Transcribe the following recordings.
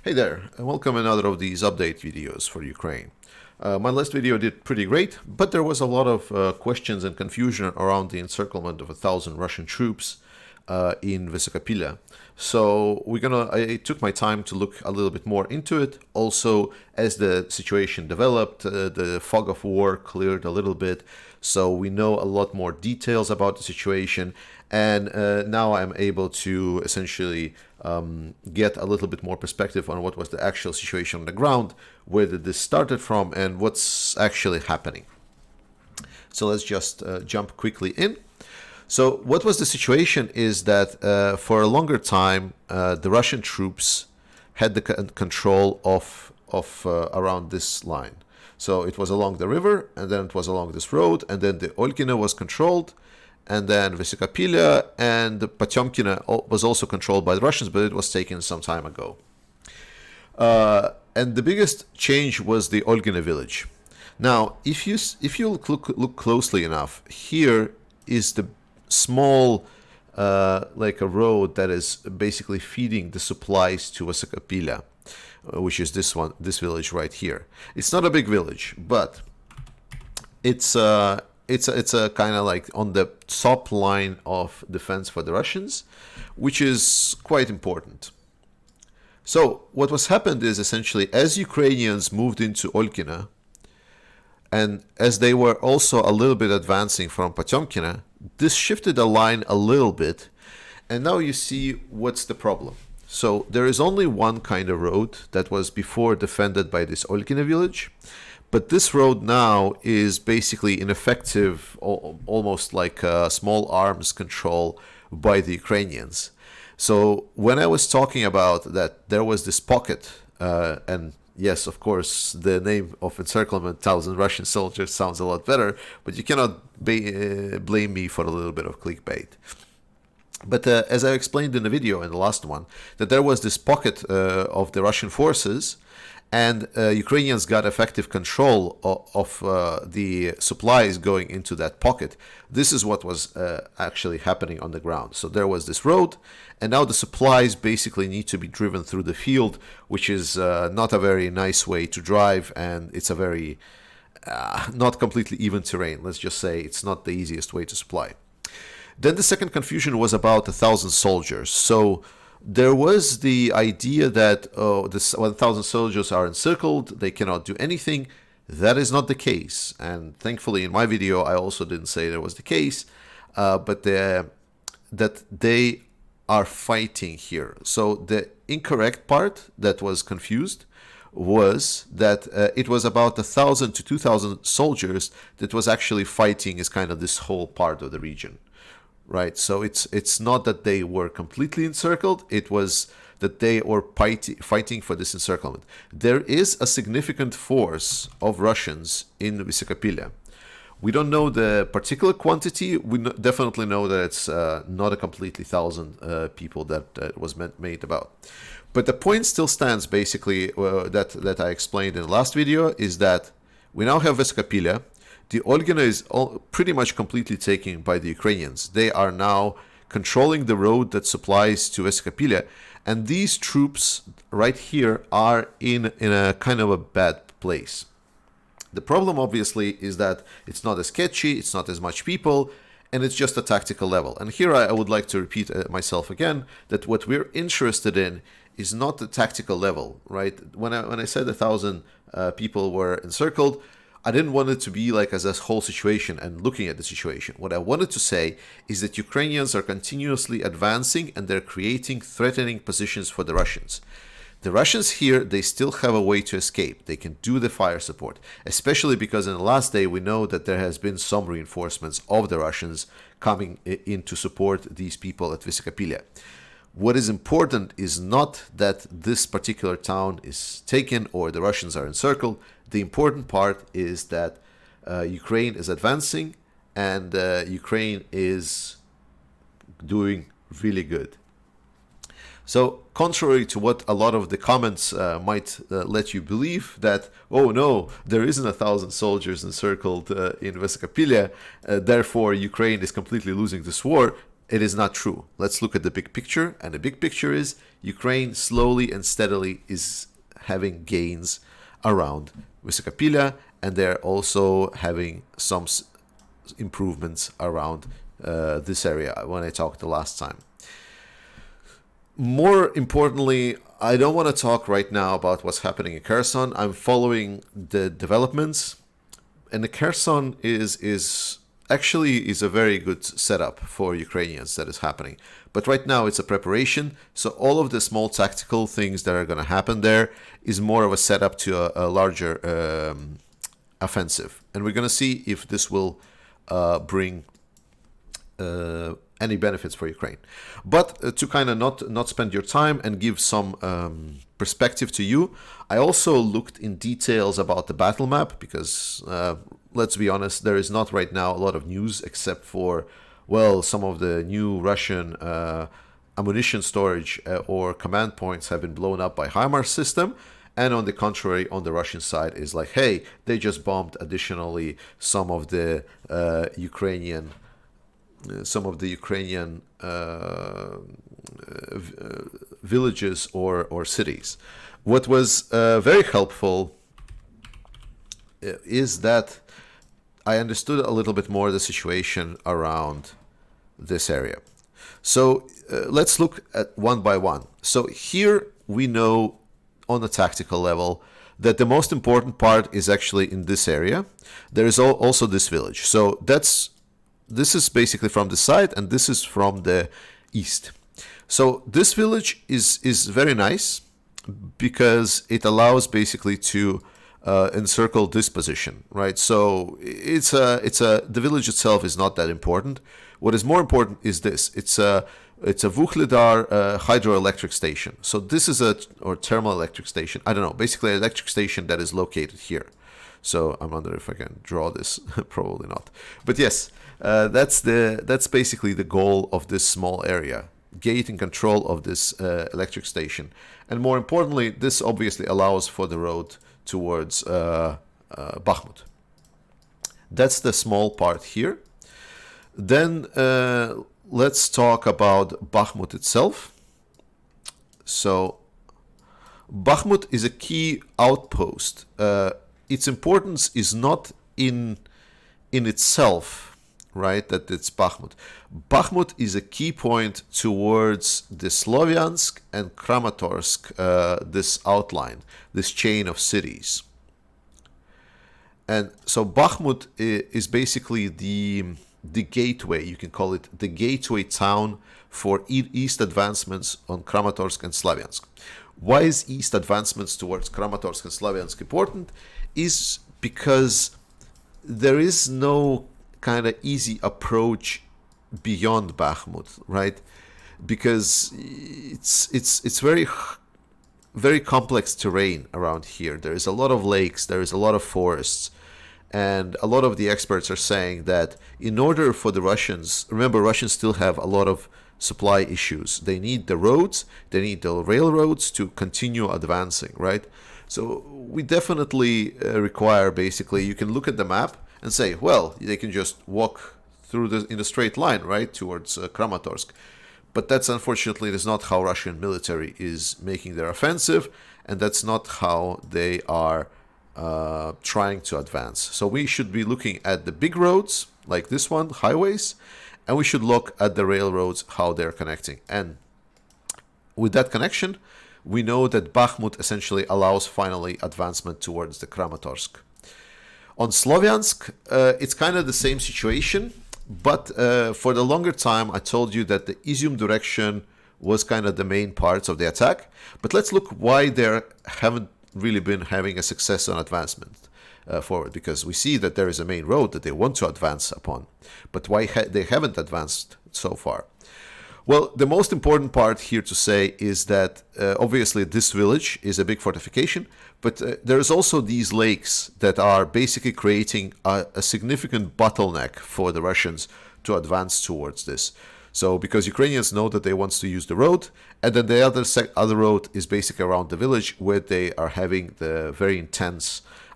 Hey there, and welcome another of these update videos for Ukraine. My last video did pretty great, but there was a lot of questions and confusion around the encirclement of 1,000 Russian troops in Vesele Kapila. So I took my time to look a little bit more into it. Also, as the situation developed, the fog of war cleared a little bit, so we know a lot more details about the situation. And now I'm able to essentially get a little bit more perspective on what was the actual situation on the ground, where did this started from, and what's actually happening. So let's just jump quickly in. So what was the situation is that for a longer time, the Russian troops had the control of around this line. So it was along the river, and then it was along this road, and then the Olkina was controlled, and then Vesele Kapila and Potemkina was also controlled by the Russians, but it was taken some time ago. And the biggest change was the Olgina village. Now, if you look closely enough, here is the small, like a road that is basically feeding the supplies to Vesele Kapila, which is this village right here. It's not a big village, but it's a kind of like on the top line of defense for the Russians, which is quite important. So what was happened is essentially as Ukrainians moved into Olkina, and as they were also a little bit advancing from Potemkina, this shifted the line a little bit, and now you see what's the problem. So there is only one kind of road that was before defended by this Olkina village, but this road now is basically ineffective, almost like a small arms control by the Ukrainians. So when I was talking about that there was this pocket, and yes, of course, the name of encirclement, 1,000 Russian soldiers, sounds a lot better, but you cannot blame me for a little bit of clickbait. But as I explained in the video, in the last one, that there was this pocket of the Russian forces, and Ukrainians got effective control of the supplies going into that pocket. This is what was actually happening on the ground. So there was this road, and now the supplies basically need to be driven through the field, which is not a very nice way to drive, and it's a very not completely even terrain. Let's just say it's not the easiest way to supply. Then the second confusion was about 1,000 soldiers. So there was the idea that this 1,000 soldiers are encircled, they cannot do anything. That is not the case. And thankfully, in my video, I also didn't say that was the case, but that they are fighting here. So the incorrect part that was confused was that it was about 1,000 to 2,000 soldiers that was actually fighting is kind of this whole part of the region. Right, so it's not that they were completely encircled, it was that they were fighting for this encirclement. There is a significant force of Russians in Vesele Kapila. We don't know the particular quantity, we definitely know that it's not a completely 1,000 people that was made about. But the point still stands basically that I explained in the last video is that we now have Vesele Kapila. The Olgina is pretty much completely taken by the Ukrainians. They are now controlling the road that supplies to Vesele Kapila, and these troops right here are in a kind of a bad place. The problem obviously is that it's not as sketchy, it's not as much people, and it's just a tactical level. And here I would like to repeat myself again, that what we're interested in is not the tactical level, right? When I said 1,000 people were encircled, I didn't want it to be like as a whole situation and looking at the situation. What I wanted to say is that Ukrainians are continuously advancing and they're creating threatening positions for the Russians. The Russians here, they still have a way to escape. They can do the fire support, especially because in the last day we know that there has been some reinforcements of the Russians coming in to support these people at Vesele Kapila. What is important is not that this particular town is taken or the Russians are encircled. The important part is that Ukraine is advancing and Ukraine is doing really good. So contrary to what a lot of the comments might let you believe that, oh no, there isn't 1,000 soldiers encircled in Vesele Kapila, therefore Ukraine is completely losing this war. it is not true. Let's look at the big picture, and the big picture is Ukraine slowly and steadily is having gains around Vesele Kapila, and they're also having some improvements around this area when I talked the last time. More importantly, I don't want to talk right now about what's happening in Kherson. I'm following the developments, and the Kherson is actually a very good setup for Ukrainians that is happening. But right now it's a preparation, so all of the small tactical things that are going to happen there is more of a setup to a larger offensive, and we're going to see if this will bring any benefits for Ukraine. But to kind of not spend your time and give some perspective to you, I also looked in details about the battle map, because let's be honest, there is not right now a lot of news except for, well, some of the new Russian ammunition storage or command points have been blown up by HIMARS system. And on the contrary, on the Russian side is like, hey, they just bombed additionally some of the Ukrainian villages or cities. What was very helpful is that I understood a little bit more the situation around this area. So let's look at one by one. So here we know on a tactical level that the most important part is actually in this area. There is also this village. So this is basically from the side, and this is from the east. So this village is very nice because it allows basically to encircle this position, right? So the village itself is not that important. What is more important is this. It's a Vuhledar hydroelectric station. So this is or thermal electric station. I don't know. Basically, an electric station that is located here. So I'm wondering if I can draw this. Probably not. But yes, that's basically the goal of this small area. Gate and control of this electric station. And more importantly, this obviously allows for the road towards Bakhmut. That's the small part here. Then let's talk about Bakhmut itself. So Bakhmut is a key outpost. Its importance is not in itself, right, that it's Bakhmut. Bakhmut is a key point towards the Slovyansk and Kramatorsk, this outline, this chain of cities. And so Bakhmut is basically the gateway, you can call it the gateway town for east advancements on Kramatorsk and Slavyansk. Why is east advancements towards Kramatorsk and Slavyansk important? Is because there is no kind of easy approach beyond Bakhmut, right? Because it's very complex terrain around here. There is a lot of lakes, there is a lot of forests, and a lot of the experts are saying that in order for the Russians, remember, Russians still have a lot of supply issues. They need the roads, they need the railroads to continue advancing, right? So we definitely require, basically, you can look at the map and say, well, they can just walk through in a straight line, right, towards Kramatorsk. But that's unfortunately is not how Russian military is making their offensive, and that's not how they are trying to advance. So we should be looking at the big roads, like this one, highways, and we should look at the railroads, how they're connecting. And with that connection, we know that Bakhmut essentially allows finally advancement towards the Kramatorsk. On Slavyansk, it's kind of the same situation, but for the longer time, I told you that the Izium direction was kind of the main parts of the attack. But let's look why they haven't really been having a success on advancement forward, because we see that there is a main road that they want to advance upon, but why they haven't advanced so far. Well, the most important part here to say is that obviously this village is a big fortification, but there's also these lakes that are basically creating a significant bottleneck for the Russians to advance towards this. So because Ukrainians know that they want to use the road, and then the other road is basically around the village where they are having the very intense,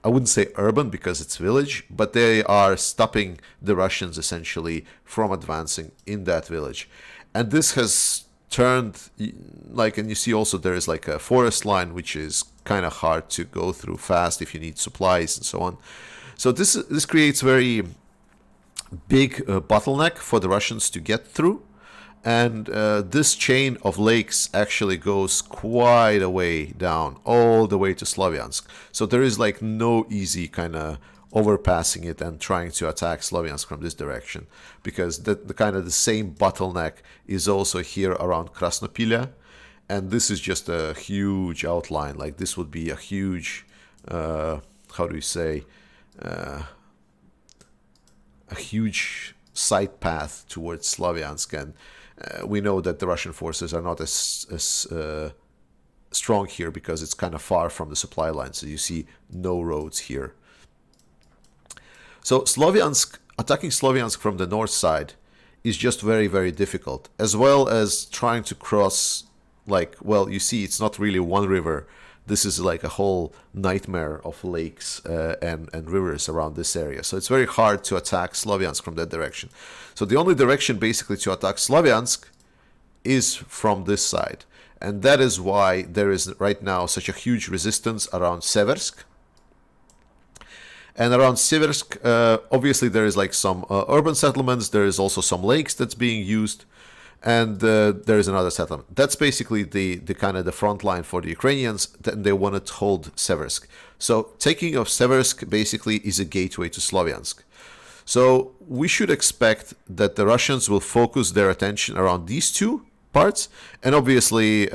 I wouldn't say urban because it's village, but they are stopping the Russians essentially from advancing in that village. And this has turned, like, and you see also there is like a forest line which is kind of hard to go through fast if you need supplies and so on. So this creates very big bottleneck for the Russians to get through. And this chain of lakes actually goes quite a way down, all the way to Sloviansk. So there is like no easy kind of overpassing it and trying to attack Sloviansk from this direction, because the kind of the same bottleneck is also here around Krasnopila. And this is just a huge outline. Like this would be a huge, how do you say, a huge side path towards Sloviansk. And we know that the Russian forces are not as strong here because it's kind of far from the supply line. So you see no roads here. So Sloviansk, attacking Sloviansk from the north side is just very, very difficult, as well as trying to cross, like, well, you see, it's not really one river. This is like a whole nightmare of lakes and rivers around this area. So it's very hard to attack Sloviansk from that direction. So the only direction basically to attack Sloviansk is from this side. And that is why there is right now such a huge resistance around Seversk. And around Seversk, obviously there is like some urban settlements. There is also some lakes that's being used. And there is another settlement. That's basically the kind of the front line for the Ukrainians. Then they want to hold Seversk. So taking of Seversk basically is a gateway to Sloviansk. So we should expect that the Russians will focus their attention around these two parts. And obviously,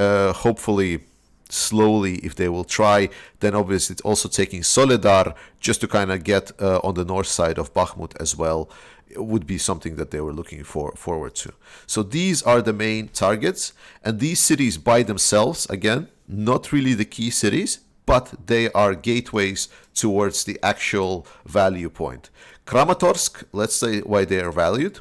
hopefully, slowly, if they will try, then obviously it's also taking Soledar just to kind of get on the north side of Bakhmut as well. It would be something that they were looking forward to. So these are the main targets, and these cities by themselves, again, not really the key cities, but they are gateways towards the actual value point. Kramatorsk, let's say why they are valued.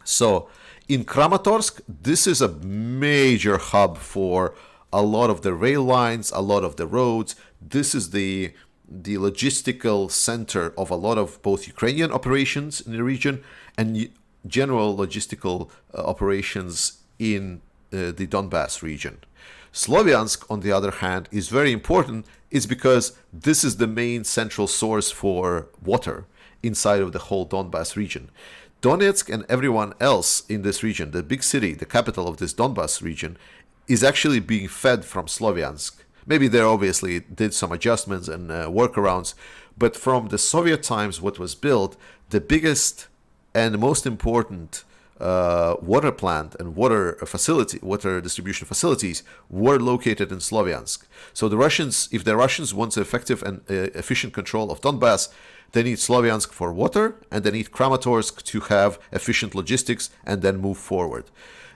So in Kramatorsk, this is a major hub for a lot of the rail lines, a lot of the roads. This is the logistical center of a lot of both Ukrainian operations in the region and general logistical operations in the Donbass region. Sloviansk, on the other hand, is very important. It's because this is the main central source for water inside of the whole Donbass region. Donetsk and everyone else in this region, the big city, the capital of this Donbass region, is actually being fed from Sloviansk. Maybe they obviously did some adjustments and workarounds, but from the Soviet times, what was built, the biggest and most important water plant and water distribution facilities were located in Sloviansk. So the Russians, if the Russians want effective and efficient control of Donbass, they need Sloviansk for water, and they need Kramatorsk to have efficient logistics and then move forward.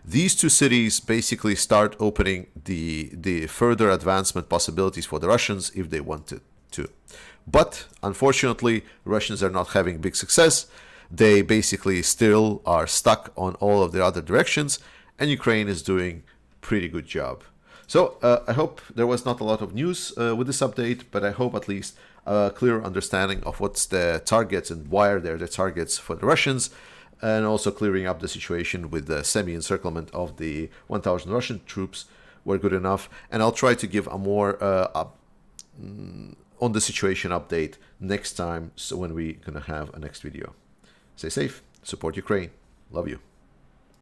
These two cities basically start opening the further advancement possibilities for the Russians if they wanted to. But unfortunately, Russians are not having big success. They basically still are stuck on all of the other directions, and Ukraine is doing pretty good job. So I hope there was not a lot of news with this update, but I hope at least a clear understanding of what's the targets and why are there the targets for the Russians, and also clearing up the situation with the semi-encirclement of the 1,000 Russian troops were good enough. And I'll try to give a more on the situation update next time, so when we're going to have a next video. Stay safe, support Ukraine, love you.